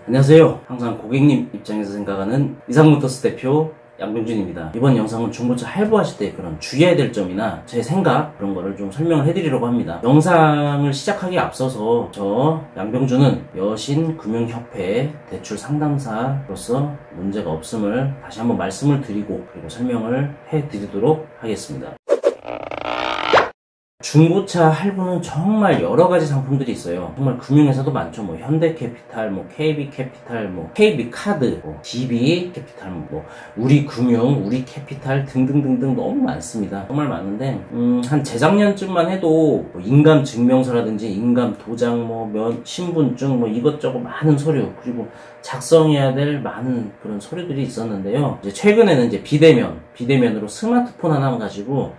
안녕하세요. 항상 고객님 입장에서 생각하는 이상모터스 대표 양병준입니다. 이번 영상은 중고차 할부하실 때 그런 주의해야 될 점이나 제 생각 그런 거를 좀 설명을 해드리려고 합니다. 영상을 시작하기에 앞서서 저 양병준은 여신금융협회 대출 상담사로서 문제가 없음을 다시 한번 말씀을 드리고 그리고 설명을 해드리도록 하겠습니다. 중고차 할부는 정말 여러가지 상품들이 있어요. 정말 금융회사도 많죠. 뭐 현대캐피탈, 뭐 KB캐피탈, 뭐 KB카드, 뭐 DB캐피탈, 뭐 우리금융, 우리캐피탈 등등등등 너무 많습니다. 정말 많은데 한 재작년쯤만 해도 뭐 인감증명서라든지 인감도장, 뭐 신분증, 뭐 이것저것 많은 서류 그리고 작성해야 될 많은 그런 서류들이 있었는데요. 이제 최근에는 이제 비대면으로 스마트폰 하나만 가지고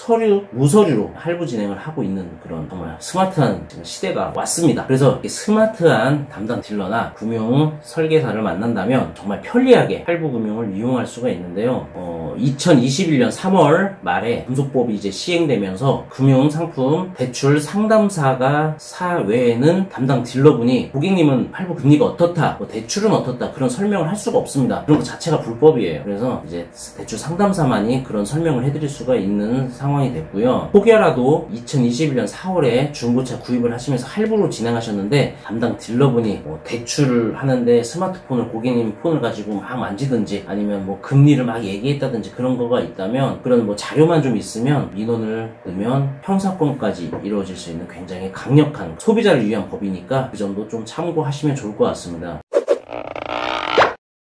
무서류로 할부 진행을 하고 있는 그런 정말 스마트한 시대가 왔습니다. 그래서 스마트한 담당 딜러나 금융 설계사를 만난다면 정말 편리하게 할부 금융을 이용할 수가 있는데요. 2021년 3월 말에 금속법이 이제 시행되면서 금융 상품 대출 상담사가 외에는 담당 딜러분이 고객님은 할부 금리가 어떻다, 뭐 대출은 어떻다 그런 설명을 할 수가 없습니다. 그런 것 자체가 불법이에요. 그래서 이제 대출 상담사만이 그런 설명을 해드릴 수가 있는 상황이 됐고요. 혹여라도 2021년 4월에 중고차 구입을 하시면서 할부로 진행하셨는데 담당 딜러분이 뭐 대출을 하는데 스마트폰을 고객님 폰을 가지고 막 만지든지 아니면 뭐 금리를 막 얘기했다든지 그런 거가 있다면 그런 뭐 자료만 좀 있으면 민원을 넣으면 형사건까지 이루어질 수 있는 굉장히 강력한 소비자를 위한 법이니까 그 점도 좀 참고하시면 좋을 것 같습니다.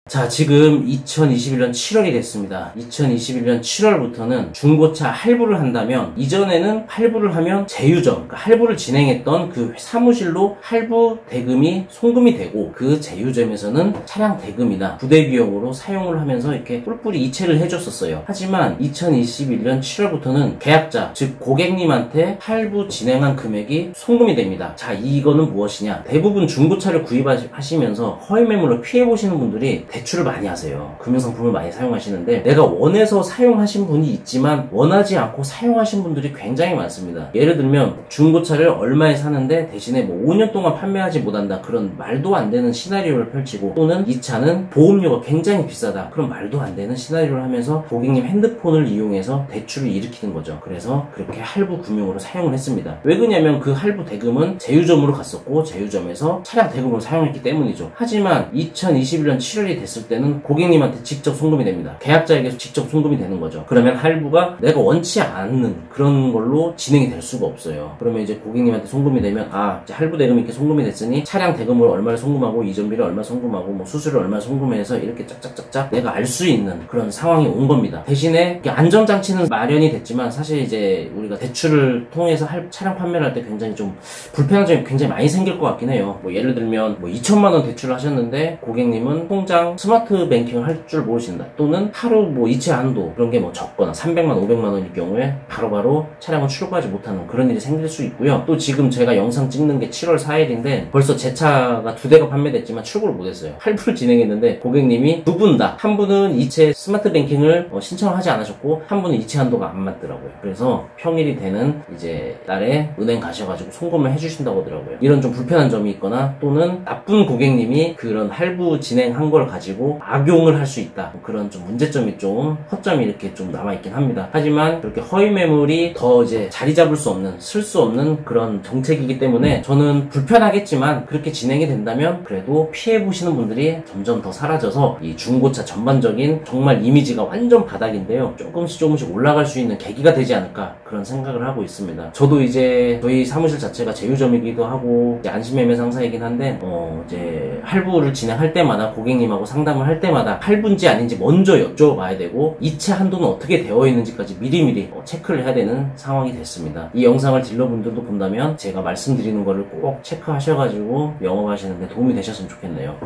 자, 지금 2021년 7월이 됐습니다. 2021년 7월부터는 중고차 할부를 한다면 이전에는 할부를 하면 제휴점, 그러니까 할부를 진행했던 그 사무실로 할부 대금이 송금이 되고 그 제휴점에서는 차량 대금이나 부대 비용으로 사용을 하면서 이렇게 뿔뿔이 이체를 해줬었어요. 하지만 2021년 7월부터는 계약자, 즉 고객님한테 할부 진행한 금액이 송금이 됩니다. 자, 이거는 무엇이냐? 대부분 중고차를 구입하시면서 허위 매물로 피해보시는 분들이 대출을 많이 하세요. 금융상품을 많이 사용하시는데 내가 원해서 사용하신 분이 있지만 원하지 않고 사용하신 분들이 굉장히 많습니다. 예를 들면 중고차를 얼마에 사는데 대신에 뭐 5년 동안 판매하지 못한다 그런 말도 안 되는 시나리오를 펼치고 또는 이 차는 보험료가 굉장히 비싸다 그런 말도 안 되는 시나리오를 하면서 고객님 핸드폰을 이용해서 대출을 일으키는 거죠. 그래서 그렇게 할부 금융으로 사용을 했습니다. 왜 그러냐면 그 할부 대금은 제휴점으로 갔었고 제휴점에서 차량 대금으로 사용했기 때문이죠. 하지만 2021년 7월이 됐을 때는 고객님한테 직접 송금이 됩니다. 계약자에게서 직접 송금이 되는 거죠. 그러면 할부가 내가 원치 않는 그런 걸로 진행이 될 수가 없어요. 그러면 이제 고객님한테 송금이 되면 이제 할부 대금이 이렇게 송금이 됐으니 차량 대금을 얼마를 송금하고 이전비를 얼마 송금하고 뭐 수수료를 얼마 송금해서 이렇게 짝짝짝짝 내가 알 수 있는 그런 상황이 온 겁니다. 대신에 안전장치는 마련이 됐지만 사실 이제 우리가 대출을 통해서 차량 판매를 할 때 굉장히 좀 불편한 점이 굉장히 많이 생길 것 같긴 해요. 뭐 예를 들면 뭐 2천만 원 대출을 하셨는데 고객님은 통장 스마트 뱅킹을 할 줄 모르신다. 또는 하루 뭐 이체 한도 그런 게 뭐 적거나 300만, 500만 원일 경우에 바로바로 차량을 출고하지 못하는 그런 일이 생길 수 있고요. 또 지금 제가 영상 찍는 게 7월 4일인데 벌써 제 차가 2대가 판매됐지만 출고를 못했어요. 할부를 진행했는데 고객님이 두 분 다, 한 분은 이체 스마트 뱅킹을 신청을 하지 않으셨고 한 분은 이체 한도가 안 맞더라고요. 그래서 평일이 되는 이제 날에 은행 가셔가지고 송금을 해주신다고 하더라고요. 이런 좀 불편한 점이 있거나 또는 나쁜 고객님이 그런 할부 진행한 걸 가지고 악용을 할 수 있다. 그런 좀 문제점이 좀 허점이 이렇게 좀 남아있긴 합니다. 하지만 그렇게 허위 매물이 더 이제 자리 잡을 수 없는, 쓸 수 없는 그런 정책이기 때문에 저는 불편하겠지만 그렇게 진행이 된다면 그래도 피해보시는 분들이 점점 더 사라져서 이 중고차 전반적인 정말 이미지가 완전 바닥인데요. 조금씩 올라갈 수 있는 계기가 되지 않을까 그런 생각을 하고 있습니다. 저도 이제 저희 사무실 자체가 제휴점이기도 하고 이제 안심매매 상사이긴 한데 이제 할부를 진행할 때마다 고객님하고 상담을 할 때마다 할부인지 아닌지 먼저 여쭤봐야 되고 이체 한도는 어떻게 되어 있는지까지 미리미리 체크를 해야 되는 상황이 됐습니다. 이 영상을 딜러분들도 본다면 제가 말씀드리는 거를 꼭 체크하셔가지고 영업하시는데 도움이 되셨으면 좋겠네요.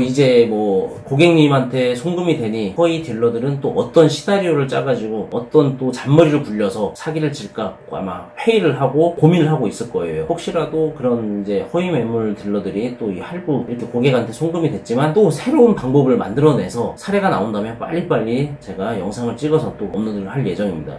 이제 고객님한테 송금이 되니 허위 딜러들은 또 어떤 시나리오를 짜가지고 어떤 또 잔머리를 굴려서 사기를 칠까 아마 회의를 하고 고민을 하고 있을 거예요. 혹시라도 그런 이제 허위 매물 딜러들이 또 이 할부 이렇게 고객한테 송금이 됐지만 또 새로운 방법을 만들어내서 사례가 나온다면 빨리빨리 제가 영상을 찍어서 또 업로드를 할 예정입니다.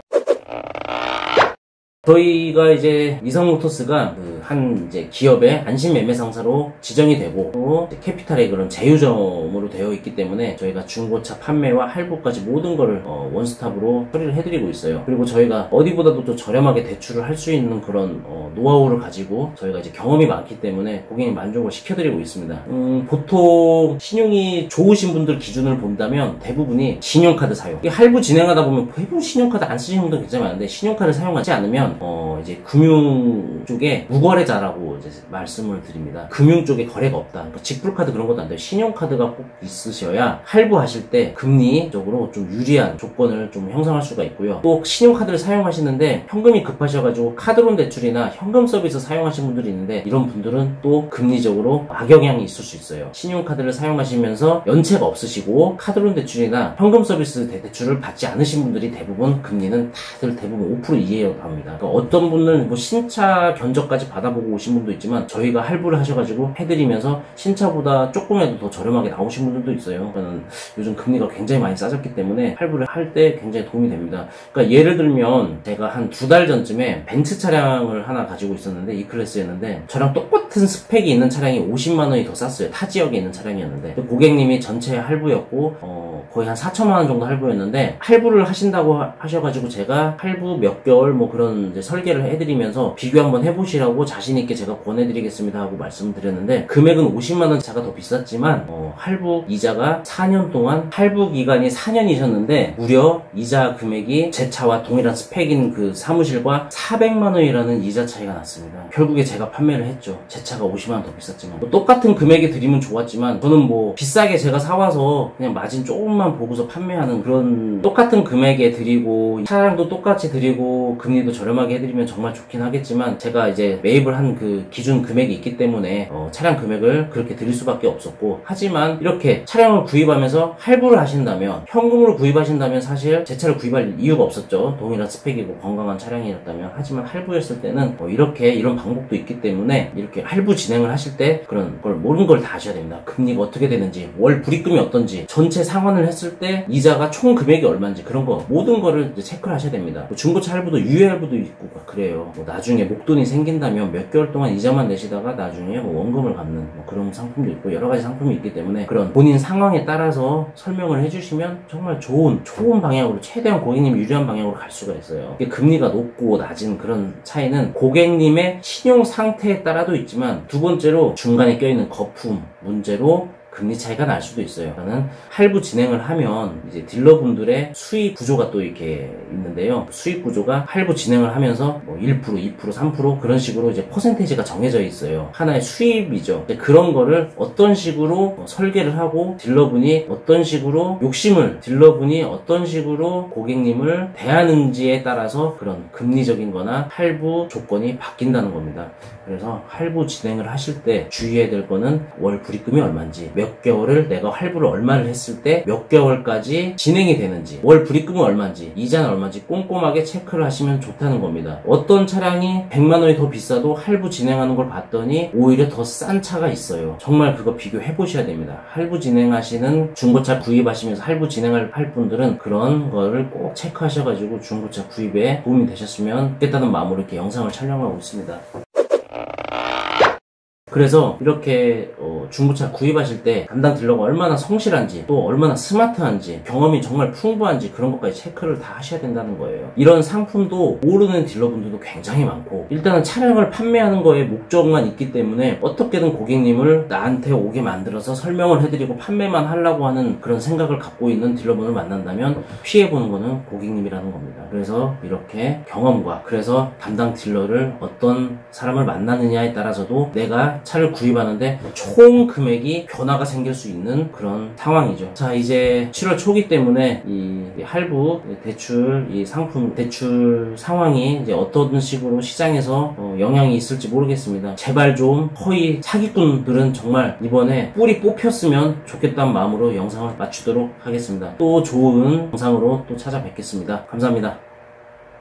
저희가 이제 이성모터스가 한 이제 기업의 안심 매매 상사로 지정이 되고 또 캐피탈의 그런 제휴점으로 되어 있기 때문에 저희가 중고차 판매와 할부까지 모든 거를 원스톱으로 처리를 해드리고 있어요. 그리고 저희가 어디보다도 또 저렴하게 대출을 할 수 있는 그런 노하우를 가지고 저희가 이제 경험이 많기 때문에 고객님 만족을 시켜드리고 있습니다. 보통 신용이 좋으신 분들 기준을 본다면 대부분이 신용카드 사용. 할부 진행하다 보면 대부분 신용카드 안 쓰시는 분들 굉장히 많은데 신용카드 사용하지 않으면 이제 금융 쪽에 무거래자라고 이제 말씀을 드립니다. 금융 쪽에 거래가 없다. 그러니까 직불카드 그런 것도 안 돼요. 신용카드가 꼭 있으셔야 할부하실 때 금리적으로 좀 유리한 조건을 좀 형성할 수가 있고요. 또 신용카드를 사용하시는데 현금이 급하셔가지고 카드론 대출이나 현금 서비스 사용하시는 분들이 있는데 이런 분들은 또 금리적으로 악영향이 있을 수 있어요. 신용카드를 사용하시면서 연체가 없으시고 카드론 대출이나 현금 서비스 대출을 받지 않으신 분들이 대부분 금리는 다들 대부분 5% 이하로 합니다. 그러니까 어떤 분은 뭐 신차 견적까지 받아보고 오신 분도 있지만 저희가 할부를 하셔가지고 해드리면서 신차보다 조금이라도 더 저렴하게 나오신 분들도 있어요. 그러니까 요즘 금리가 굉장히 많이 싸졌기 때문에 할부를 할 때 굉장히 도움이 됩니다. 그러니까 예를 들면 제가 한 2달 전쯤에 벤츠 차량을 하나 가지고 있었는데 E클래스였는데 저랑 똑같은 스펙이 있는 차량이 50만 원이 더 쌌어요. 타 지역에 있는 차량이었는데 고객님이 전체 할부였고 거의 한 4천만 원 정도 할부였는데 할부를 하신다고 하셔가지고 제가 할부 몇 개월 뭐 그런 이제 설계를 해드리면서 비교 한번 해보시라고 자신있게 제가 권해드리겠습니다 하고 말씀을 드렸는데 금액은 50만원 차가 더 비쌌지만 할부 이자가 4년 동안 할부 기간이 4년이셨는데 무려 이자 금액이 제 차와 동일한 스펙인 그 사무실과 400만원이라는 이자 차이가 났습니다. 결국에 제가 판매를 했죠. 제 차가 50만원 더 비쌌지만 뭐 똑같은 금액에 드리면 좋았지만 저는 뭐 비싸게 제가 사와서 그냥 마진 조금만 보고서 판매하는 그런 똑같은 금액에 드리고 차량도 똑같이 드리고 금리도 저렴하게 해드리면 정말 좋긴 하겠지만 제가 이제 매입을 한 그 기준 금액이 있기 때문에 차량 금액을 그렇게 드릴 수밖에 없었고 하지만 이렇게 차량을 구입하면서 할부를 하신다면 현금으로 구입하신다면 사실 제 차를 구입할 이유가 없었죠. 동일한 스펙이고 건강한 차량이었다면 하지만 할부였을 때는 이렇게 이런 방법도 있기 때문에 이렇게 할부 진행을 하실 때 그런 걸 모든 걸 다 아셔야 됩니다. 금리가 어떻게 되는지 월 불입금이 어떤지 전체 상환을 했을 때 이자가 총 금액이 얼마인지 그런 거 모든 거를 이제 체크를 하셔야 됩니다. 뭐 중고차 할부도 유예 할부도 있고 그래요. 뭐 나중에 목돈이 생긴다면 몇 개월 동안 이자만 내시다가 나중에 뭐 원금을 갚는 뭐 그런 상품도 있고 여러 가지 상품이 있기 때문에 그런 본인 상황에 따라서 설명을 해주시면 정말 좋은 방향으로 최대한 고객님 유리한 방향으로 갈 수가 있어요. 이게 금리가 높고 낮은 그런 차이는 고객님의 신용 상태에 따라도 있지만 두 번째로 중간에 껴있는 거품 문제로 금리 차이가 날 수도 있어요. 저는 할부 진행을 하면 이제 딜러분들의 수익 구조가 또 이렇게 있는데요. 수익 구조가 할부 진행을 하면서 뭐 1%, 2%, 3% 그런 식으로 이제 퍼센테이지가 정해져 있어요. 하나의 수입이죠. 그런 거를 어떤 식으로 설계를 하고 딜러분이 어떤 식으로 딜러분이 어떤 식으로 고객님을 대하는지에 따라서 그런 금리적인 거나 할부 조건이 바뀐다는 겁니다. 그래서 할부 진행을 하실 때 주의해야 될 거는 월 불입금이 얼마인지 몇 개월을 내가 할부를 얼마를 했을 때 몇 개월까지 진행이 되는지 월 불입금은 얼마인지 이자는 얼마인지 꼼꼼하게 체크를 하시면 좋다는 겁니다. 어떤 차량이 100만원이 더 비싸도 할부 진행하는 걸 봤더니 오히려 더 싼 차가 있어요. 정말 그거 비교해 보셔야 됩니다. 할부 진행하시는 중고차 구입하시면서 할부 진행할 분들은 그런 거를 꼭 체크하셔가지고 중고차 구입에 도움이 되셨으면 좋겠다는 마음으로 이렇게 영상을 촬영하고 있습니다. 그래서 이렇게 중고차 구입하실 때 담당 딜러가 얼마나 성실한지 또 얼마나 스마트한지 경험이 정말 풍부한지 그런 것까지 체크를 다 하셔야 된다는 거예요. 이런 상품도 모르는 딜러분들도 굉장히 많고 일단은 차량을 판매하는 거에 목적만 있기 때문에 어떻게든 고객님을 나한테 오게 만들어서 설명을 해드리고 판매만 하려고 하는 그런 생각을 갖고 있는 딜러분을 만난다면 피해보는 거는 고객님이라는 겁니다. 그래서 이렇게 경험과 그래서 담당 딜러를 어떤 사람을 만나느냐에 따라서도 내가 차를 구입하는데 총 금액이 변화가 생길 수 있는 그런 상황이죠. 자, 이제 7월 초기 때문에 이 할부 대출 이 상품 대출 상황이 이제 어떤 식으로 시장에서 영향이 있을지 모르겠습니다. 제발 좀 거의 사기꾼들은 정말 이번에 뿔이 뽑혔으면 좋겠다는 마음으로 영상을 마치도록 하겠습니다. 또 좋은 영상으로 또 찾아뵙겠습니다. 감사합니다.